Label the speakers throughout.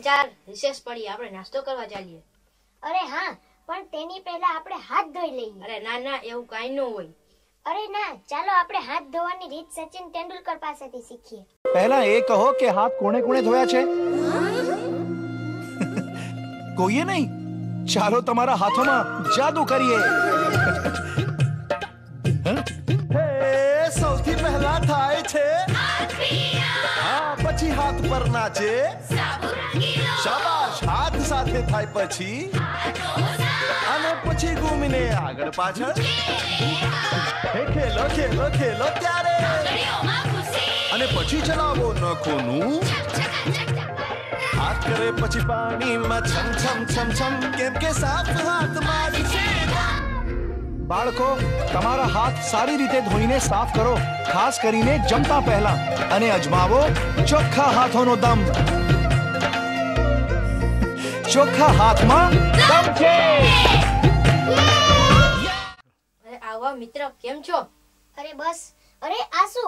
Speaker 1: ચાલ રિસેસ પડી, આપણે નાસ્તો કરવા ચાલીએ.
Speaker 2: અરે હા, પણ તેની પહેલા આપણે હાથ ધોઈ લઈએ.
Speaker 1: અરે ના ના, એવું કાઈ ન હોય.
Speaker 2: અરે ના, ચાલો આપણે હાથ ધોવાની રીત સચિન તેંડુલકર પાસેથી શીખીએ.
Speaker 3: પહેલા એ કહો કે હાથ કોણે કોણે ધોયા છે? કોઈએ નહીં. ચાલો તમારા હાથોમાં જાદુ કરીએ.
Speaker 4: સૌથી પહેલા થાય છે હા, પછી હાથ પર નાચે. શાબાશ, હાથ સાથે થાય પછી, અને પછી ઘૂમીને આગળ પાછળ. ખેલો ખેલો ખેલો ત્યારે, અને પછી ચલાવો નખોનું. હાથ કરે પછી પાણીમાં છમ છમ છમ છમ, કેમ કે સાફ હાથમાં જ છે.
Speaker 3: બાળકો, તમારા હાથ સારી રીતે ધોઈને સાફ કરો, ખાસ કરીને જમતા પહેલા, અને અજમાવો ચોખ્ખા હાથોનો દમ. ચોખ્ખા હાથમાં દમ છે.
Speaker 1: અરે આવા મિત્ર, કેમ છો?
Speaker 2: અરે બસ. અરે આસુ,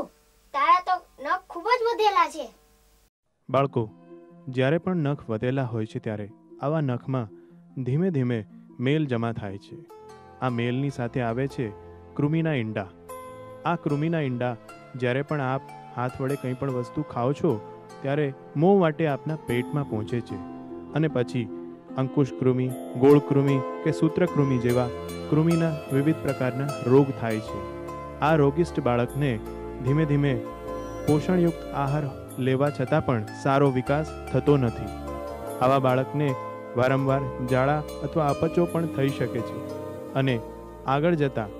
Speaker 2: તારા તો નખ ખૂબ જ વધેલા છે.
Speaker 5: બાળકો, જ્યારે પણ નખ વધેલા હોય છે ત્યારે આવા નખમાં ધીમે ધીમે મેલ જમા થાય છે. આ મેલની સાથે આવે છે કૃમિના ઈંડા. આ કૃમિના ઈંડા જ્યારે પણ આપ હાથ વડે કંઈ પણ વસ્તુ ખાઓ છો ત્યારે મોં વાટે આપના પેટમાં પહોંચે છે, અને પછી અંકુશ કૃમિ, ગોળ કૃમિ કે સૂત્રકૃમિ જેવા કૃમિના વિવિધ પ્રકારના રોગ થાય છે. આ રોગિષ્ટ બાળકને ધીમે ધીમે પોષણયુક્ત આહાર લેવા છતાં પણ સારો વિકાસ થતો નથી. આવા બાળકને વારંવાર ઝાડા અથવા અપચો પણ થઈ શકે છે, અને આગળ જતાં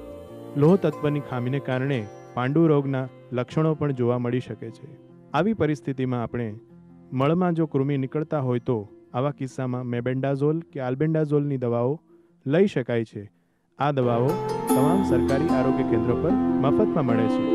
Speaker 5: લોહ તત્વની ખામીને કારણે પાંડુ રોગના લક્ષણો પણ જોવા મળી શકે છે. આવી પરિસ્થિતિમાં આપણે મળમાં જો કૃમિ નીકળતા હોય તો આવા કિસ્સામાં મેબેન્ડાઝોલ કે આલ્બેન્ડાઝોલની દવાઓ લઈ શકાય છે. આ દવાઓ તમામ સરકારી આરોગ્ય કેન્દ્રો પર મફતમાં મળે છે.